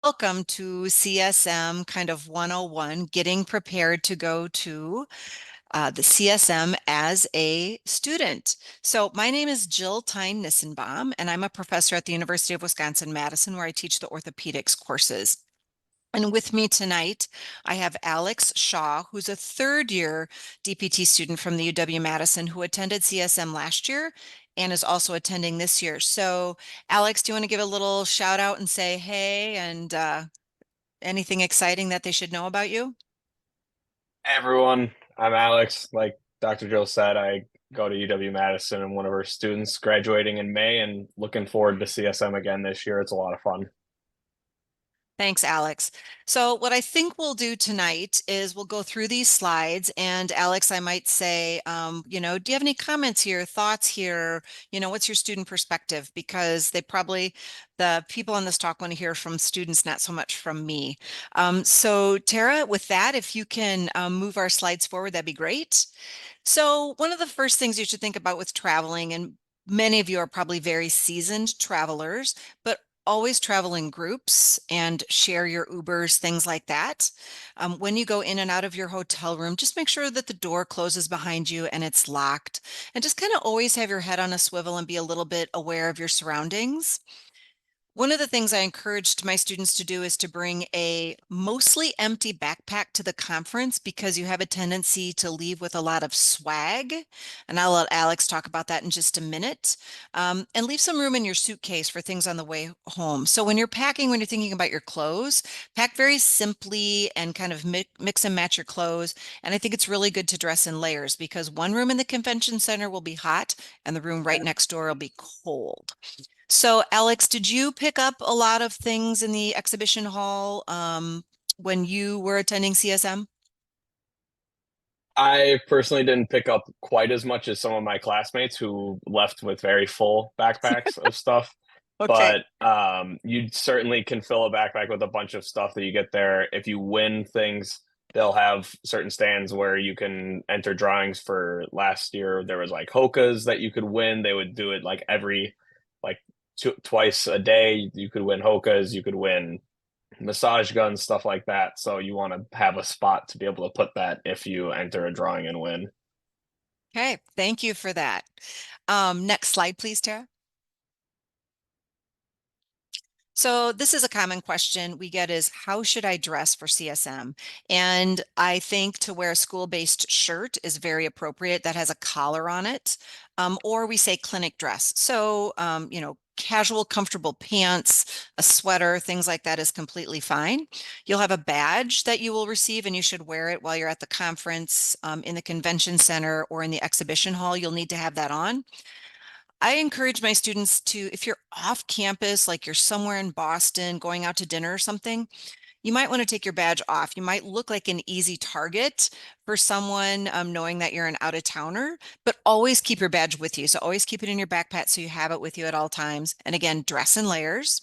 Welcome to CSM kind of 101, getting prepared to go to the CSM as a student. So my name is Jill Tyne Nissenbaum, and I'm a professor at the University of Wisconsin-Madison, where I teach the orthopedics courses. And with me tonight, I have Alex Shaw, who's a third year DPT student from the UW-Madison who attended CSM last year and is also attending this year. So Alex, do you want to give a little shout out and say hey and anything exciting that they should know about you? Hey everyone, I'm Alex. Like Dr. Jill said, I go to UW-Madison. I'm one of her students graduating in May and looking forward to CSM again this year. It's a lot of fun. Thanks, Alex. So what I think we'll do tonight is we'll go through these slides and Alex, I might say, do you have any comments here, thoughts here? What's your student perspective? Because the people on this talk want to hear from students, not so much from me. So Tara, with that, if you can move our slides forward, that'd be great. So one of the first things you should think about with traveling, and many of you are probably very seasoned travelers, but always travel in groups and share your Ubers, things like that. When you go in and out of your hotel room, just make sure that the door closes behind you and it's locked. And just kind of always have your head on a swivel and be a little bit aware of your surroundings. One of the things I encouraged my students to do is to bring a mostly empty backpack to the conference because you have a tendency to leave with a lot of swag. And I'll let Alex talk about that in just a minute. And leave some room in your suitcase for things on the way home. So when you're packing, when you're thinking about your clothes, pack very simply and kind of mix and match your clothes. And I think it's really good to dress in layers because one room in the convention center will be hot and the room right next door will be cold. So, Alex, did you pick up a lot of things in the exhibition hall when you were attending CSM? I personally didn't pick up quite as much as some of my classmates who left with very full backpacks of stuff, Okay. but you certainly can fill a backpack with a bunch of stuff that you get there. If you win things, they'll have certain stands where you can enter drawings for last year. There was like Hokas that you could win. They would do it like every like twice a day. You could win Hokas, you could win massage guns, stuff like that. So you want to have a spot to be able to put that if you enter a drawing and win. Okay. Thank you for that. Next slide, please, Tara. So this is a common question we get is how should I dress for CSM? And I think to wear a school-based shirt is very appropriate that has a collar on it. Or we say clinic dress. So, casual, comfortable pants, a sweater, things like that is completely fine. You'll have a badge that you will receive and you should wear it while you're at the conference, in the convention center or in the exhibition hall. You'll need to have that on. I encourage my students to, if you're off campus, like you're somewhere in Boston, going out to dinner or something, you might want to take your badge off. You might look like an easy target for someone knowing that you're an out of towner, but always keep your badge with you. So always keep it in your backpack so you have it with you at all times. And again, dress in layers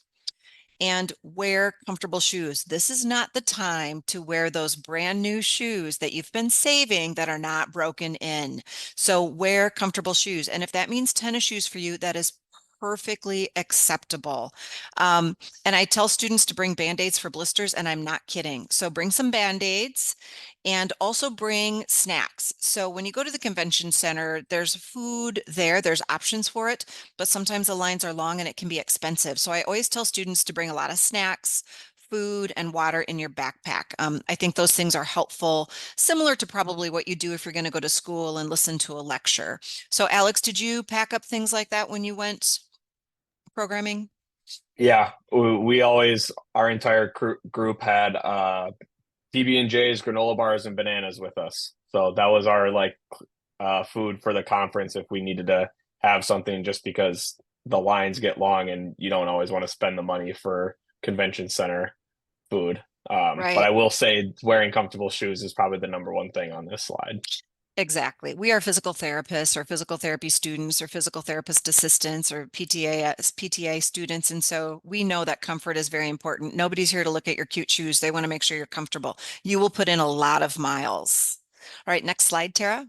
and wear comfortable shoes. This is not the time to wear those brand new shoes that you've been saving that are not broken in. So wear comfortable shoes. And if that means tennis shoes for you, that is perfectly acceptable. Um, and I tell students to bring Band-Aids for blisters, and I'm not kidding. So bring some Band-Aids and also bring snacks. So when you go to the convention center, there's food there, there's options for it, but sometimes the lines are long and it can be expensive. So I always tell students to bring a lot of snacks, food, and water in your backpack. I think those things are helpful, similar to probably what you do if you're going to go to school and listen to a lecture. So Alex, did you pack up things like that when you went programming? Yeah, we always our entire group had PB&J's, granola bars, and bananas with us. So that was our like food for the conference if we needed to have something, just because the lines get long and you don't always want to spend the money for convention center food. But Right. I will say wearing comfortable shoes is probably the number one thing on this slide. Exactly. We are physical therapists or physical therapy students or physical therapist assistants or PTA students. And so we know that comfort is very important. Nobody's here to look at your cute shoes. They want to make sure you're comfortable. You will put in a lot of miles. All right, next slide, Tara.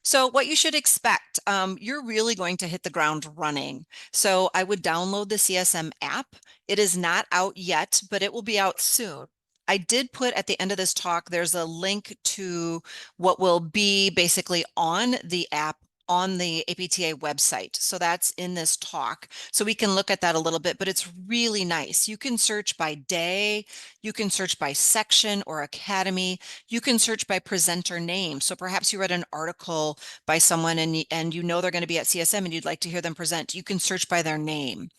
So what you should expect, you're really going to hit the ground running. So I would download the CSM app. It is not out yet, but it will be out soon. I did put at the end of this talk, there's a link to what will be basically on the app on the APTA website. So that's in this talk. So we can look at that a little bit, but it's really nice. You can search by day, you can search by section or academy, you can search by presenter name. So perhaps you read an article by someone and you know they're going to be at CSM and you'd like to hear them present. You can search by their name.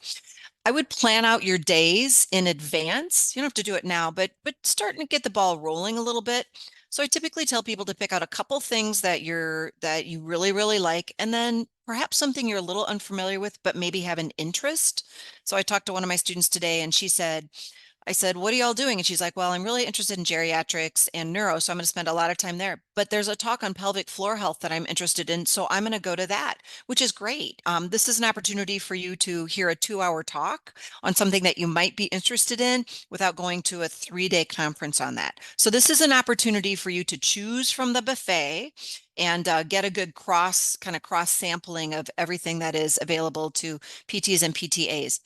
I would plan out your days in advance. You don't have to do it now, but starting to get the ball rolling a little bit. So I typically tell people to pick out a couple things that you really, really like, and then perhaps something you're a little unfamiliar with, but maybe have an interest. So I talked to one of my students today and she said, I said, what are y'all doing? And she's like, well, I'm really interested in geriatrics and neuro, so I'm going to spend a lot of time there. But there's a talk on pelvic floor health that I'm interested in, so I'm going to go to that, which is great. This is an opportunity for you to hear a 2-hour talk on something that you might be interested in without going to a 3-day conference on that. So this is an opportunity for you to choose from the buffet and get a good cross sampling of everything that is available to PTs and PTAs.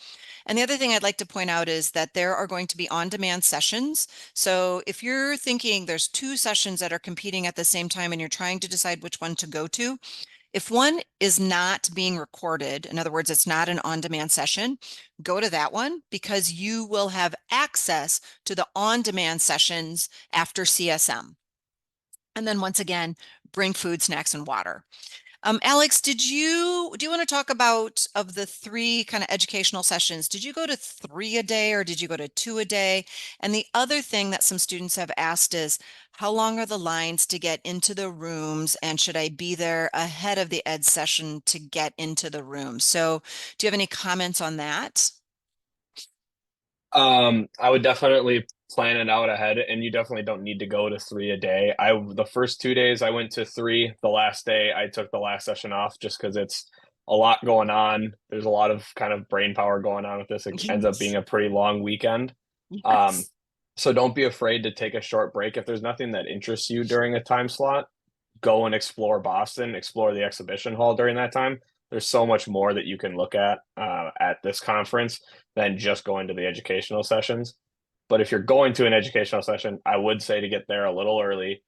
And the other thing I'd like to point out is that there are going to be on-demand sessions. So if you're thinking there's 2 sessions that are competing at the same time and you're trying to decide which one to go to, if one is not being recorded, in other words, it's not an on-demand session, go to that one because you will have access to the on-demand sessions after CSM. And then once again, bring food, snacks, and water. Alex, do you want to talk about of the 3 kind of educational sessions? Did you go to 3 a day or did you go to 2 a day? And the other thing that some students have asked is, how long are the lines to get into the rooms? And should I be there ahead of the ed session to get into the room? So do you have any comments on that? I would definitely plan it out ahead, and you definitely don't need to go to 3 a day. The first 2 days I went to 3. The last day I took the last session off just because it's a lot going on. There's a lot of kind of brain power going on with this. It ends up Yes. being a pretty long weekend. Um, Yes. so don't be afraid to take a short break. If there's nothing that interests you during a time slot, go and explore Boston, explore the exhibition hall during that time. There's so much more that you can look at this conference than just going to the educational sessions. But if you're going to an educational session, I would say to get there a little early,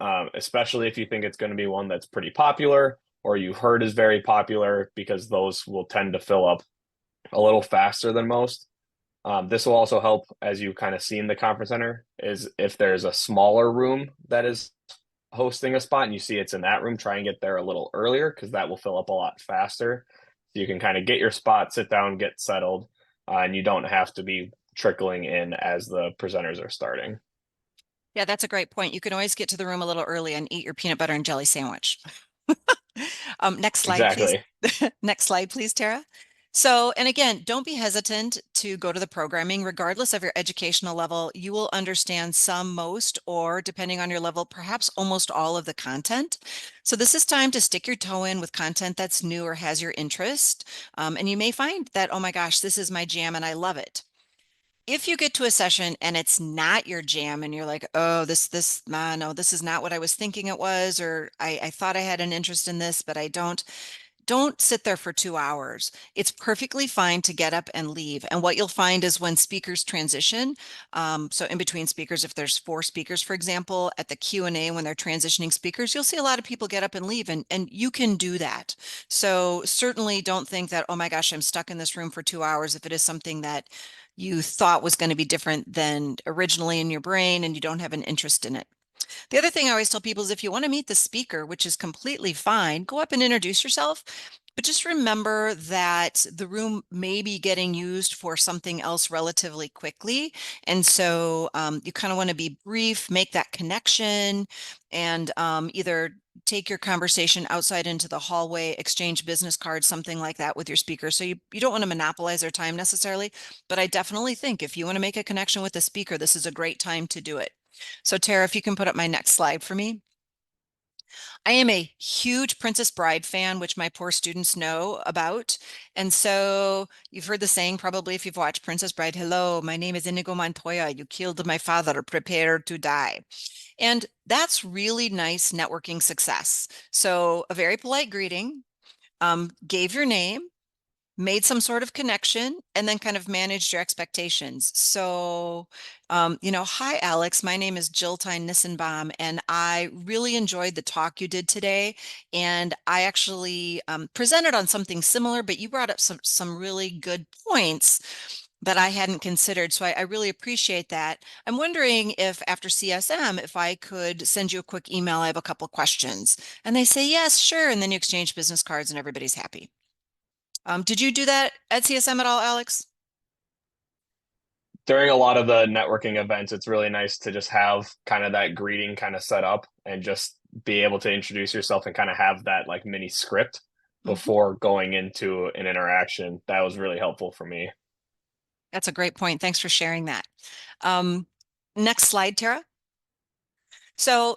especially if you think it's going to be one that's pretty popular or you've heard is very popular, because those will tend to fill up a little faster than most. This will also help, as you kind of see in the conference center, is if there's a smaller room that is hosting a spot and you see it's in that room, try and get there a little earlier because that will fill up a lot faster. So you can kind of get your spot, sit down, get settled, and you don't have to be trickling in as the presenters are starting. Yeah, that's a great point. You can always get to the room a little early and eat your peanut butter and jelly sandwich. Next slide, please. Exactly. Next slide, please, Tara. So, and again, don't be hesitant to go to the programming. Regardless of your educational level, you will understand some, most, or depending on your level, perhaps almost all of the content. So this is time to stick your toe in with content that's new or has your interest. And you may find that, oh my gosh, this is my jam and I love it. If you get to a session and it's not your jam and you're like, oh, no, this is not what I was thinking it was, or I thought I had an interest in this, but I don't sit there for 2 hours. It's perfectly fine to get up and leave. And what you'll find is when speakers transition, so in between speakers, if there's 4 speakers, for example, at the Q&A, when they're transitioning speakers, you'll see a lot of people get up and leave, and you can do that. So certainly don't think that, oh my gosh, I'm stuck in this room for 2 hours if it is something that you thought was going to be different than originally in your brain and you don't have an interest in it. The other thing I always tell people is if you want to meet the speaker, which is completely fine, go up and introduce yourself. But just remember that the room may be getting used for something else relatively quickly. And so you kind of want to be brief, make that connection, and either take your conversation outside into the hallway, exchange business cards, something like that with your speaker. So you don't want to monopolize their time necessarily. But I definitely think if you want to make a connection with the speaker, this is a great time to do it. So Tara, if you can put up my next slide for me. I am a huge Princess Bride fan, which my poor students know about. And so you've heard the saying probably if you've watched Princess Bride, hello, my name is Inigo Montoya. You killed my father. Prepare to die. And that's really nice networking success. So a very polite greeting, gave your name, made some sort of connection, and then kind of managed your expectations. So, hi, Alex. My name is Jill Tyne Nissenbaum, and I really enjoyed the talk you did today. And I actually presented on something similar, but you brought up some really good points that I hadn't considered. So I really appreciate that. I'm wondering if after CSM, if I could send you a quick email. I have a couple questions. And they say, yes, sure. And then you exchange business cards and everybody's happy. Did you do that at CSM at all, Alex? During a lot of the networking events, it's really nice to just have kind of that greeting kind of set up and just be able to introduce yourself and kind of have that like mini script Mhm. before going into an interaction. That was really helpful for me. That's a great point. Thanks for sharing that. Um, Next slide, Tara. So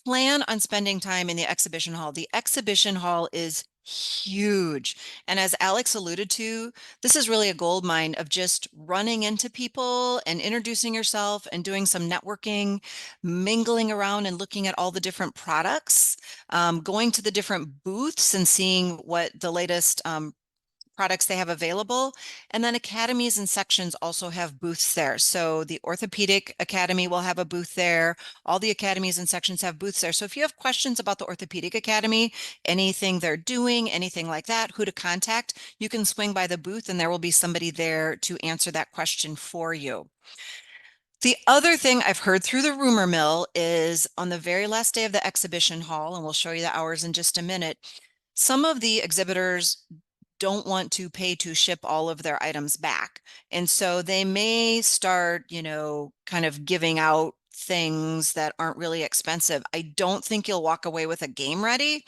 plan on spending time in the exhibition hall. The exhibition hall is huge. And as Alex alluded to, this is really a gold mine of just running into people and introducing yourself and doing some networking, mingling around and looking at all the different products, going to the different booths and seeing what the latest products they have available. And then academies and sections also have booths there. So the Orthopedic Academy will have a booth there. All the academies and sections have booths there. So if you have questions about the Orthopedic Academy, anything they're doing, anything like that, who to contact, you can swing by the booth and there will be somebody there to answer that question for you. The other thing I've heard through the rumor mill is on the very last day of the exhibition hall, and we'll show you the hours in just a minute, some of the exhibitors don't want to pay to ship all of their items back. And so they may start, kind of giving out things that aren't really expensive. I don't think you'll walk away with a game ready,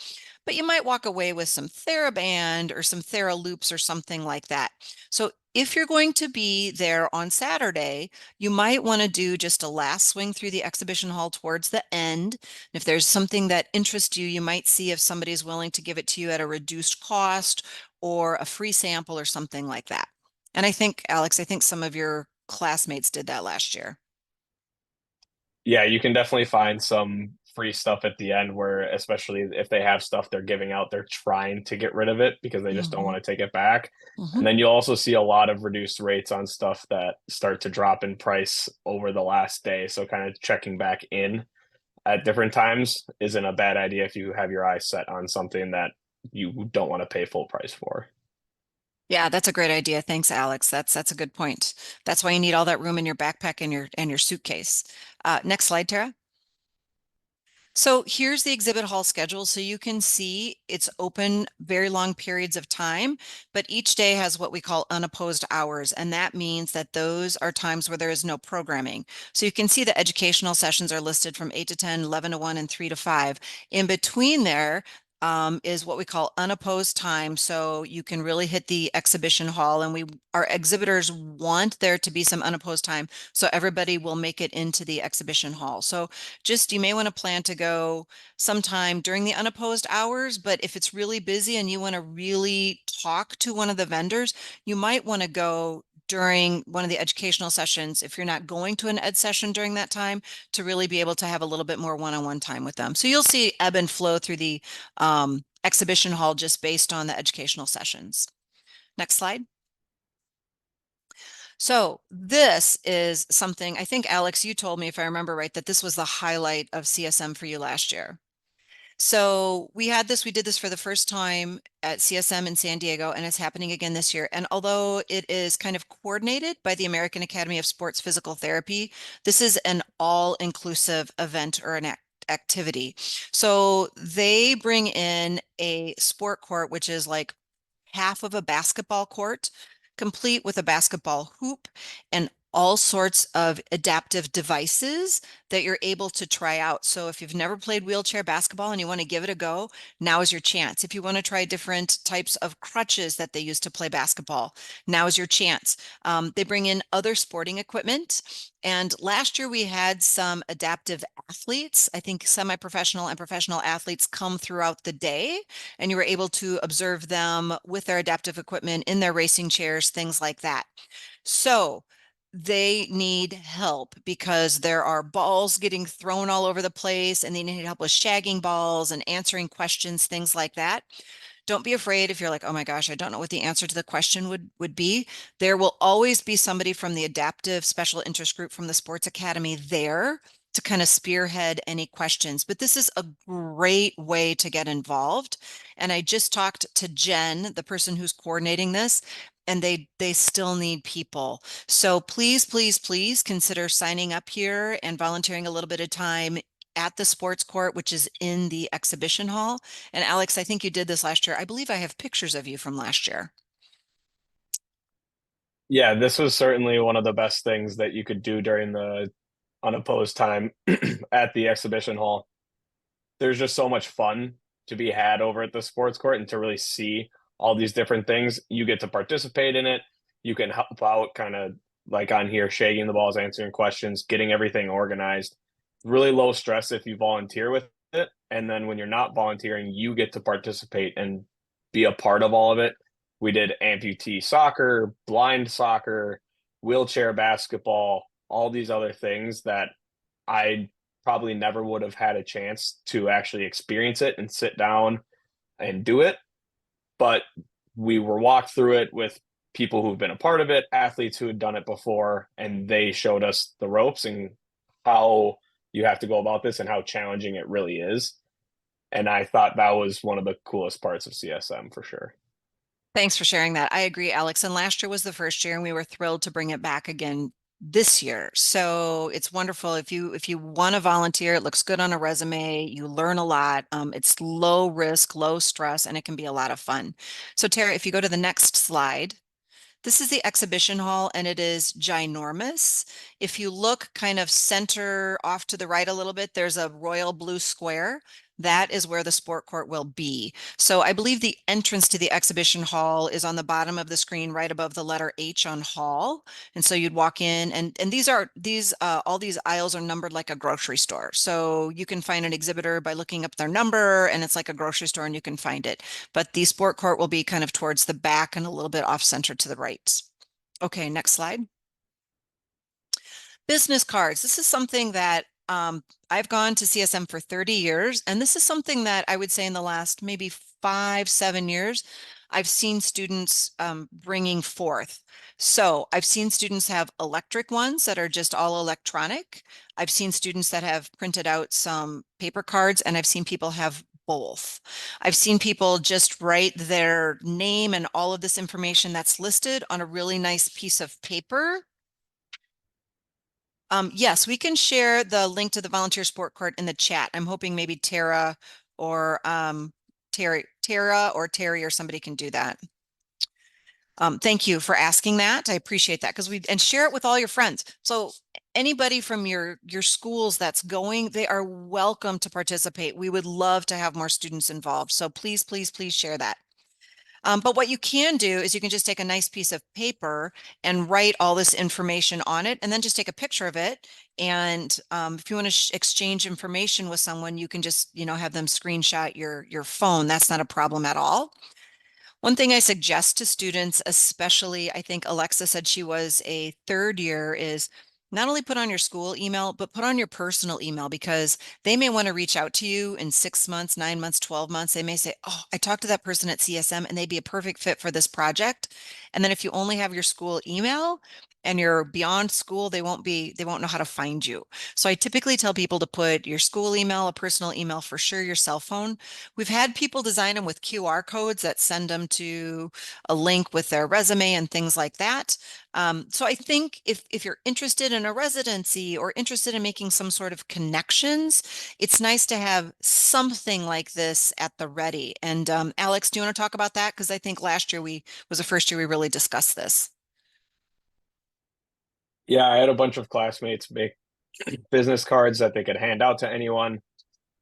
but you might walk away with some TheraBand or some TheraLoops or something like that. So if you're going to be there on Saturday, you might want to do just a last swing through the exhibition hall towards the end. If there's something that interests you, you might see if somebody's willing to give it to you at a reduced cost or a free sample or something like that. And I think, Alex, I think some of your classmates did that last year. Yeah, you can definitely find some free stuff at the end where, especially if they have stuff they're giving out, they're trying to get rid of it because they just don't Hmm. want to take it back. And Hmm. then you'll also see a lot of reduced rates on stuff that start to drop in price over the last day. So, kind of checking back in at different times isn't a bad idea if you have your eyes set on something that you don't want to pay full price for. Yeah, that's a great idea. Thanks, Alex. That's a good point. That's why you need all that room in your backpack and your suitcase. Next slide, Tara. So here's the exhibit hall schedule. So you can see it's open very long periods of time, but each day has what we call unopposed hours. And that means that those are times where there is no programming. So you can see the educational sessions are listed from 8 to 10, 11 to 1, and 3 to 5. In between there, is what we call unopposed time. So you can really hit the exhibition hall, and our exhibitors want there to be some unopposed time. So everybody will make it into the exhibition hall. So just you may want to plan to go sometime during the unopposed hours, but if it's really busy and you want to really talk to one of the vendors, you might want to go during one of the educational sessions if you're not going to an ed session during that time to really be able to have a little bit more one-on-one time with them. So you'll see ebb and flow through the exhibition hall just based on the educational sessions. Next slide. So this is something I think, Alex, you told me, if I remember right, that this was the highlight of CSM for you last year. So we did this for the first time at CSM in San Diego, and it's happening again this year. And although it is kind of coordinated by the American Academy of Sports Physical Therapy, this is an all-inclusive event or an activity. So they bring in a sport court, which is like half of a basketball court, complete with a basketball hoop and all sorts of adaptive devices that you're able to try out. So if you've never played wheelchair basketball and you want to give it a go, now is your chance. If you want to try different types of crutches that they use to play basketball, now is your chance. They bring in other sporting equipment. And last year we had some adaptive athletes. I think semi-professional and professional athletes come throughout the day, and you were able to observe them with their adaptive equipment in their racing chairs, things like that. So they need help because there are balls getting thrown all over the place, and they need help with shagging balls and answering questions, things like that. Don't be afraid if you're like, oh my gosh, I don't know what the answer to the question would be. There will always be somebody from the adaptive special interest group from the sports academy there to kind of spearhead any questions. But this is a great way to get involved. And I just talked to Jen, the person who's coordinating this, and they still need people. So please, please, please consider signing up here and volunteering a little bit of time at the sports court, which is in the exhibition hall. And Alex, I think you did this last year. I believe I have pictures of you from last year. Yeah, this was certainly one of the best things that you could do during the unopposed time at the exhibition hall. There's just so much fun to be had over at the sports court and to really see all these different things. You get to participate in it. You can help out kind of like on here, shaking the balls, answering questions, getting everything organized. Really low stress if you volunteer with it. And then when you're not volunteering, you get to participate and be a part of all of it. We did amputee soccer, blind soccer, wheelchair basketball, all these other things that I probably never would have had a chance to actually experience it and sit down and do it. But we were walked through it with people who've been a part of it, athletes who had done it before, and they showed us the ropes and how you have to go about this and how challenging it really is. And I thought that was one of the coolest parts of CSM for sure. Thanks for sharing that. I agree, Alex. And last year was the first year, and we were thrilled to bring it back again this year. So it's wonderful. If you want to volunteer, it looks good on a resume. You learn a lot. It's low risk, low stress, and it can be a lot of fun. So Tara, if you go to the next slide. This is the exhibition hall, and it is ginormous. If you look kind of center off to the right a little bit, there's a royal blue square. That is where the sport court will be. So I believe the entrance to the exhibition hall is on the bottom of the screen, right above the letter H on hall. And so you'd walk in, and these all these aisles are numbered like a grocery store. So you can find an exhibitor by looking up their number, and it's like a grocery store, and you can find it. But the sport court will be kind of towards the back and a little bit off center to the right. Okay, next slide. Business cards. This is something that I've gone to CSM for 30 years, and this is something that I would say in the last maybe 5, 7 years, I've seen students bringing forth. So I've seen students have electric ones that are just all electronic. I've seen students that have printed out some paper cards, and I've seen people have both. I've seen people just write their name and all of this information that's listed on a really nice piece of paper. Yes, we can share the link to the volunteer sport court in the chat. I'm hoping maybe or Tara or Terry or somebody can do that. Thank you for asking that. I appreciate that because and share it with all your friends. So anybody from your schools that's going, they are welcome to participate. We would love to have more students involved. So please, please, please share that. But what you can do is you can just take a nice piece of paper and write all this information on it, and then just take a picture of it. And if you want to exchange information with someone, you can just, have them screenshot your phone. That's not a problem at all. One thing I suggest to students, especially, I think Alexa said she was a third year, is not only put on your school email, but put on your personal email, because they may want to reach out to you in 6 months, 9 months, 12 months. They may say, oh, I talked to that person at CSM and they'd be a perfect fit for this project. And then if you only have your school email and you're beyond school, they won't know how to find you. So I typically tell people to put your school email, a personal email, for sure, your cell phone. We've had people design them with QR codes that send them to a link with their resume and things like that. So I think if you're interested in a residency or interested in making some sort of connections, it's nice to have something like this at the ready. And Alex, do you want to talk about that? Because I think last year was the first year we really discussed this. Yeah, I had a bunch of classmates make business cards that they could hand out to anyone.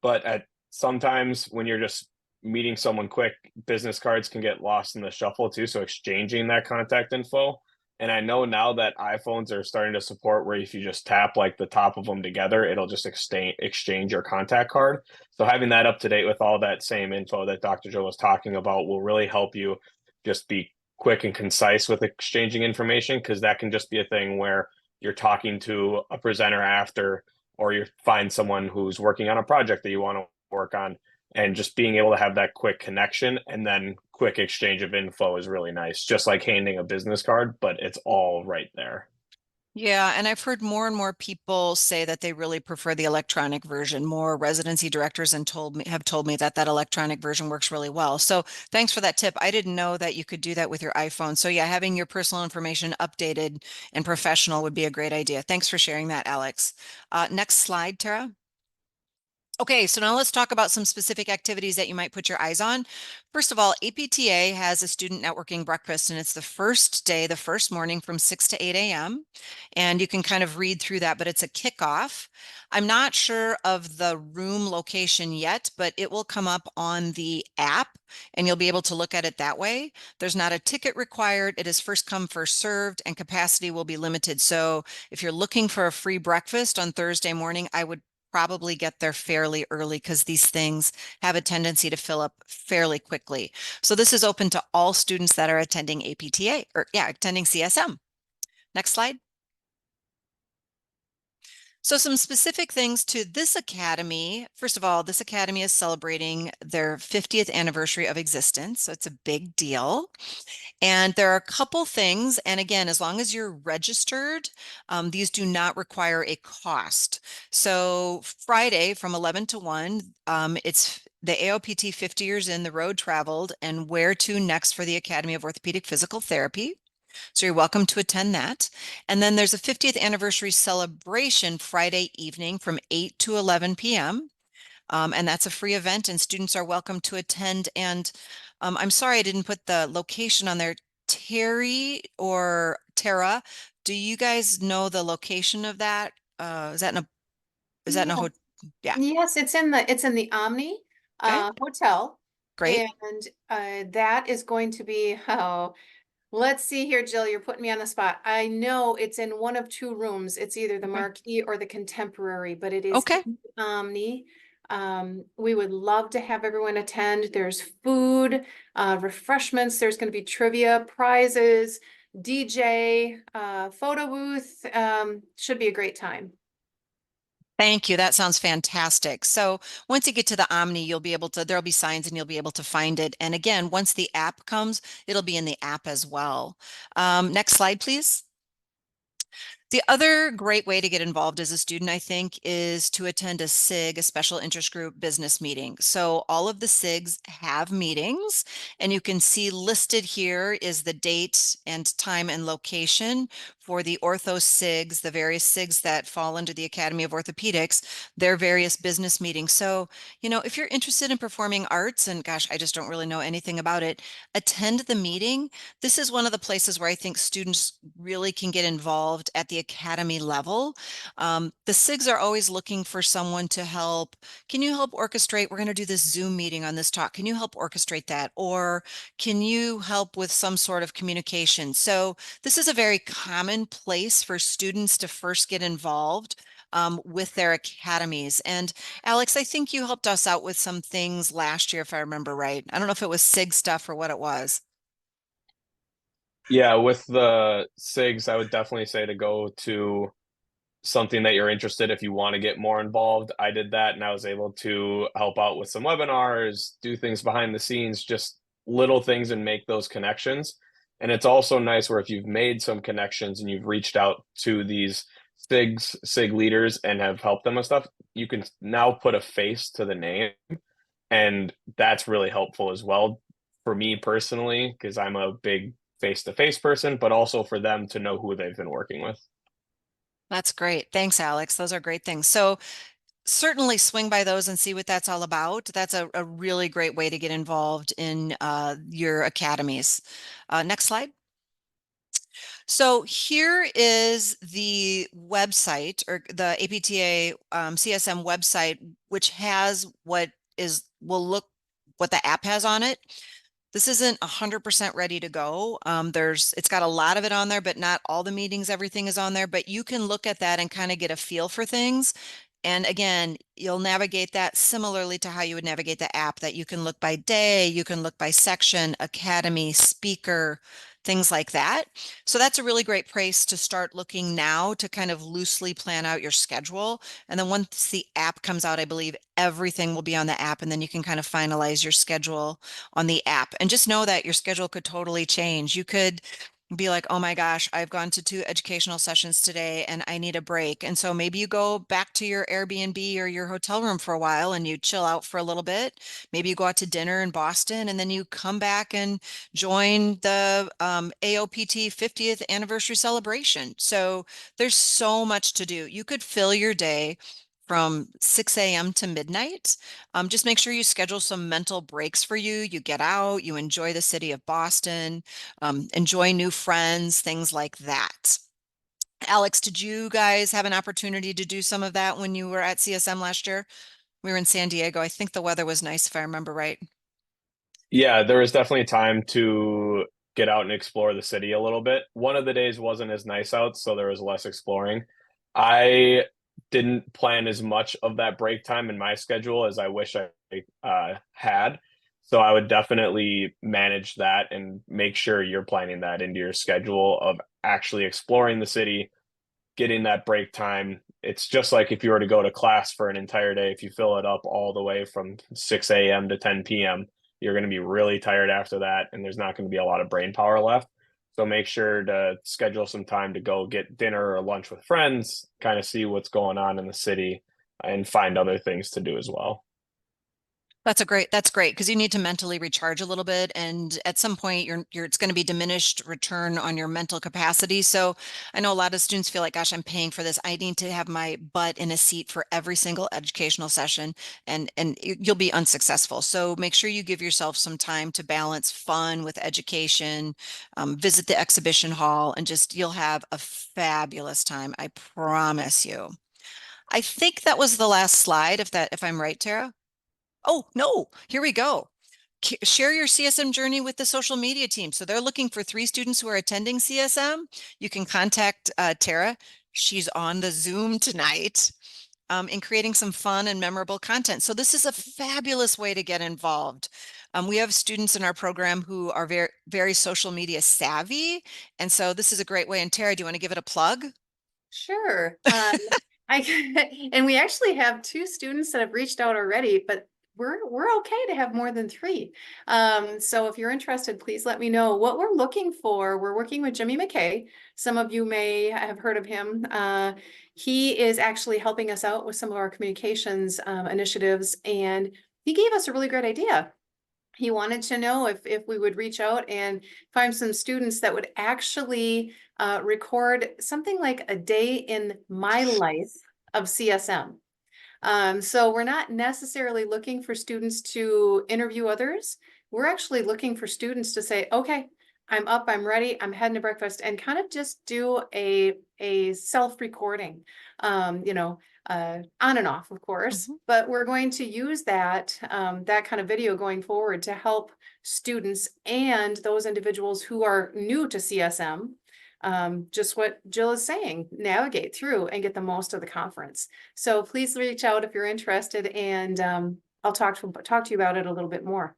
But at sometimes when you're just meeting someone quick, business cards can get lost in the shuffle too. So exchanging that contact info. And I know now that iPhones are starting to support where if you just tap like the top of them together, it'll just exchange your contact card. So having that up to date with all that same info that Dr. Joe was talking about will really help you just be quick and concise with exchanging information, because that can just be a thing where you're talking to a presenter after, or you find someone who's working on a project that you want to work on, and just being able to have that quick connection and then quick exchange of info is really nice, just like handing a business card, but it's all right there. Yeah, and I've heard more and more people say that they really prefer the electronic version. More residency directors and told me that that electronic version works really well. So thanks for that tip. I didn't know that you could do that with your iPhone. So yeah, having your personal information updated and professional would be a great idea. Thanks for sharing that, Alex. Next slide, Tara. Okay, so now let's talk about some specific activities that you might put your eyes on. First of all, APTA has a student networking breakfast, and it's the first day, the first morning from 6 to 8 a.m. And you can kind of read through that, but it's a kickoff. I'm not sure of the room location yet, but it will come up on the app and you'll be able to look at it that way. There's not a ticket required. It is first come, first served, and capacity will be limited. So if you're looking for a free breakfast on Thursday morning, I would probably get there fairly early because these things have a tendency to fill up fairly quickly. So this is open to all students that are attending APTA or yeah, attending CSM. Next slide. So some specific things to this academy. First of all, this academy is celebrating their 50th anniversary of existence. So it's a big deal. And there are a couple things. And again, as long as you're registered, these do not require a cost. So Friday from 11 to 1, it's the AOPT 50 years in the road traveled and where to next for the Academy of Orthopedic Physical Therapy. So you're welcome to attend that. And then there's a 50th anniversary celebration Friday evening from 8 to 11 p.m. And that's a free event and students are welcome to attend. And I'm sorry I didn't put the location on there. Terry or Tara, do you guys know the location of that? Is that in a Yeah. hotel? Yeah. Yes, it's in the Omni Okay. Hotel. Great. And that is going to be let's see here, Jill, you're putting me on the spot. I know it's in one of two rooms. It's either the Okay. Marquee or the Contemporary, but it is Okay. in the Omni. We would love to have everyone attend. There's food, refreshments. There's going to be trivia, prizes, DJ, photo booth. Should be a great time. Thank you. That sounds fantastic. So once you get to the Omni, there'll be signs and you'll be able to find it. And again, once the app comes, it'll be in the app as well. Next slide, please. The other great way to get involved as a student, I think, is to attend a SIG, a special interest group business meeting. So all of the SIGs have meetings, and you can see listed here is the date and time and location for the ortho SIGs, the various SIGs that fall under the Academy of Orthopedics, their various business meetings. So, if you're interested in performing arts, and gosh, I just don't really know anything about it, attend the meeting. This is one of the places where I think students really can get involved at the academy level. The SIGs are always looking for someone to help. Can you help orchestrate? We're going to do this Zoom meeting on this talk. Can you help orchestrate that? Or can you help with some sort of communication? So this is a very common place for students to first get involved with their academies. And Alex, I think you helped us out with some things last year, if I remember right. I don't know if it was SIG stuff or what it was. Yeah, with the SIGs, I would definitely say to go to something that you're interested if you want to get more involved. I did that and I was able to help out with some webinars, do things behind the scenes, just little things and make those connections. And it's also nice where if you've made some connections and you've reached out to these SIG leaders and have helped them with stuff, you can now put a face to the name. And that's really helpful as well for me personally, because I'm a big face-to-face person, but also for them to know who they've been working with. That's great. Thanks, Alex. Those are great things. So certainly swing by those and see what that's all about. That's a really great way to get involved in your academies. Next slide. So here is the website, or the APTA CSM website, which has what the app has on it. This isn't 100% ready to go. It's got a lot of it on there, but not all the meetings, everything is on there. But you can look at that and kind of get a feel for things. And again, you'll navigate that similarly to how you would navigate the app, that you can look by day, you can look by section, academy, speaker, things like that. So that's a really great place to start looking now to kind of loosely plan out your schedule. And then once the app comes out, I believe everything will be on the app, and then you can kind of finalize your schedule on the app. And just know that your schedule could totally change. You could be like, oh my gosh, I've gone to 2 educational sessions today and I need a break. And so maybe you go back to your Airbnb or your hotel room for a while and you chill out for a little bit. Maybe you go out to dinner in Boston and then you come back and join the AOPT 50th anniversary celebration. So there's so much to do. You could fill your day from 6 a.m. to midnight. Just make sure you schedule some mental breaks for you. You get out, you enjoy the city of Boston, enjoy new friends, things like that. Alex, did you guys have an opportunity to do some of that when you were at CSM last year? We were in San Diego. I think the weather was nice, if I remember right. Yeah, there was definitely time to get out and explore the city a little bit. One of the days wasn't as nice out, so there was less exploring. I didn't plan as much of that break time in my schedule as I wish I had. So I would definitely manage that and make sure you're planning that into your schedule of actually exploring the city, getting that break time. It's just like if you were to go to class for an entire day, if you fill it up all the way from 6 a.m. to 10 p.m., you're going to be really tired after that, and there's not going to be a lot of brain power left. So make sure to schedule some time to go get dinner or lunch with friends, kind of see what's going on in the city, and find other things to do as well. That's great because you need to mentally recharge a little bit. And at some point it's going to be diminished return on your mental capacity. So I know a lot of students feel like, gosh, I'm paying for this. I need to have my butt in a seat for every single educational session, and you'll be unsuccessful. So make sure you give yourself some time to balance fun with education, visit the exhibition hall, and just you'll have a fabulous time. I promise you. I think that was the last slide, if I'm right, Tara. Oh, no, here we go. Share your CSM journey with the social media team. So they're looking for 3 students who are attending CSM. You can contact Tara. She's on the Zoom tonight in creating some fun and memorable content. So this is a fabulous way to get involved. We have students in our program who are very, very social media savvy. And so this is a great way. And Tara, do you want to give it a plug? Sure. And we actually have 2 students that have reached out already, but we're okay to have more than 3. So if you're interested, please let me know what we're looking for. We're working with Jimmy McKay. Some of you may have heard of him. He is actually helping us out with some of our communications initiatives, and he gave us a really great idea. He wanted to know if we would reach out and find some students that would actually record something like a day in my life of CSM. So we're not necessarily looking for students to interview others. We're actually looking for students to say, okay, I'm up, I'm ready, I'm heading to breakfast, and kind of just do a self-recording, you know, on and off, of course, Mhm. but we're going to use that, that kind of video going forward to help students and those individuals who are new to CSM, just what Jill is saying, navigate through and get the most of the conference. So please reach out if you're interested, and I'll talk to you about it a little bit more.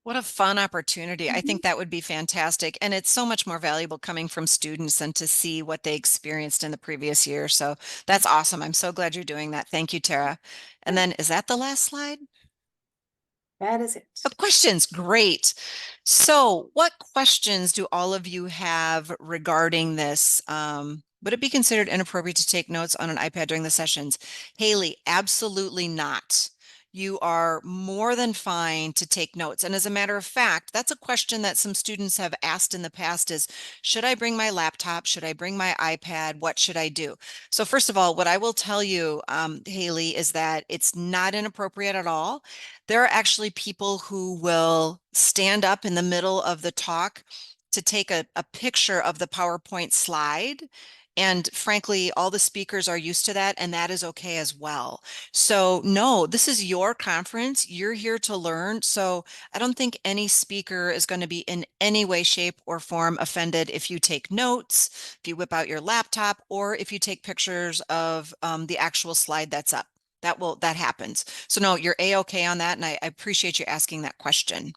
What a fun opportunity. I Mhm. think that would be fantastic. And it's so much more valuable coming from students than to see what they experienced in the previous year. So that's awesome. I'm so glad you're doing that. Thank you, Tara. And Sure. then is that the last slide? That is it. Of questions. Great. So what questions do all of you have regarding this? Would it be considered inappropriate to take notes on an iPad during the sessions? Haley, absolutely not. You are more than fine to take notes. And as a matter of fact, that's a question that some students have asked in the past is, should I bring my laptop? Should I bring my iPad? What should I do? So first of all, what I will tell you, Haley, is that it's not inappropriate at all. There are actually people who will stand up in the middle of the talk to take a picture of the PowerPoint slide. And frankly, all the speakers are used to that, and that is okay as well. So no, this is your conference. You're here to learn. So I don't think any speaker is going to be in any way, shape, or form offended if you take notes, if you whip out your laptop, or if you take pictures of the actual slide that's up. That happens. So no, you're A-okay on that, and I appreciate you asking that question.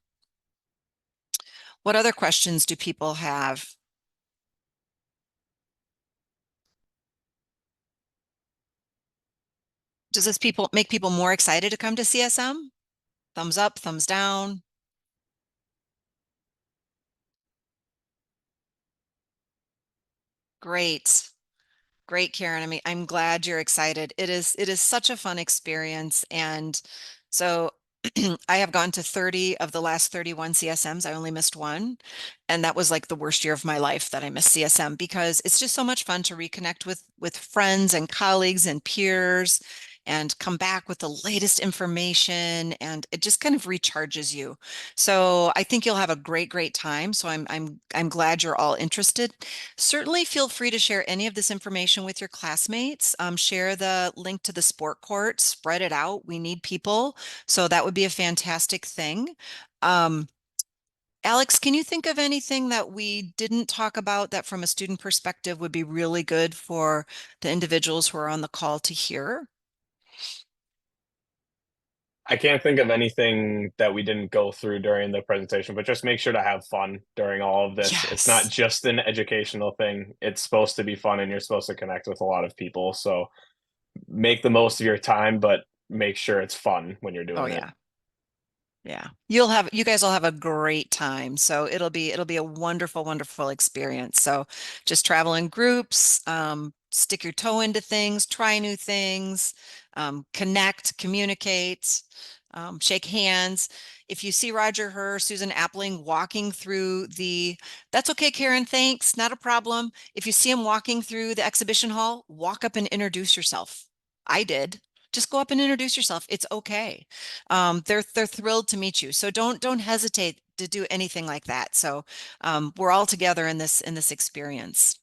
What other questions do people have? Does this make people more excited to come to CSM? Thumbs up, thumbs down. Great. Great, Karen. I mean, I'm glad you're excited. It is such a fun experience. And so I have gone to 30 of the last 31 CSMs. I only missed one. And that was like the worst year of my life that I missed CSM, because it's just so much fun to reconnect with friends and colleagues and peers and come back with the latest information, and it just kind of recharges you. So I think you'll have a great time. So I'm glad you're all interested. Certainly feel free to share any of this information with your classmates. Share the link to the sport court, spread it out. We need people. So that would be a fantastic thing. Um, Alex, can you think of anything that we didn't talk about that from a student perspective would be really good for the individuals who are on the call to hear? I can't think of anything that we didn't go through during the presentation, but just make sure to have fun during all of this. It's not Yes. just an educational thing. It's supposed to be fun and you're supposed to connect with a lot of people. So make the most of your time, but make sure it's fun when you're Oh doing it. yeah. Yeah. You guys will have a great time. So it'll be a wonderful experience. So just travel in groups, stick your toe into things, try new things, connect, communicate, shake hands. If you see Roger Herr, Susan Appling walking through that's okay, Karen, thanks, not a problem. If you see him walking through the exhibition hall, walk up and introduce yourself. I did. Just go up and introduce yourself. It's okay. They're thrilled to meet you. So don't hesitate to do anything like that. So we're all together in this experience.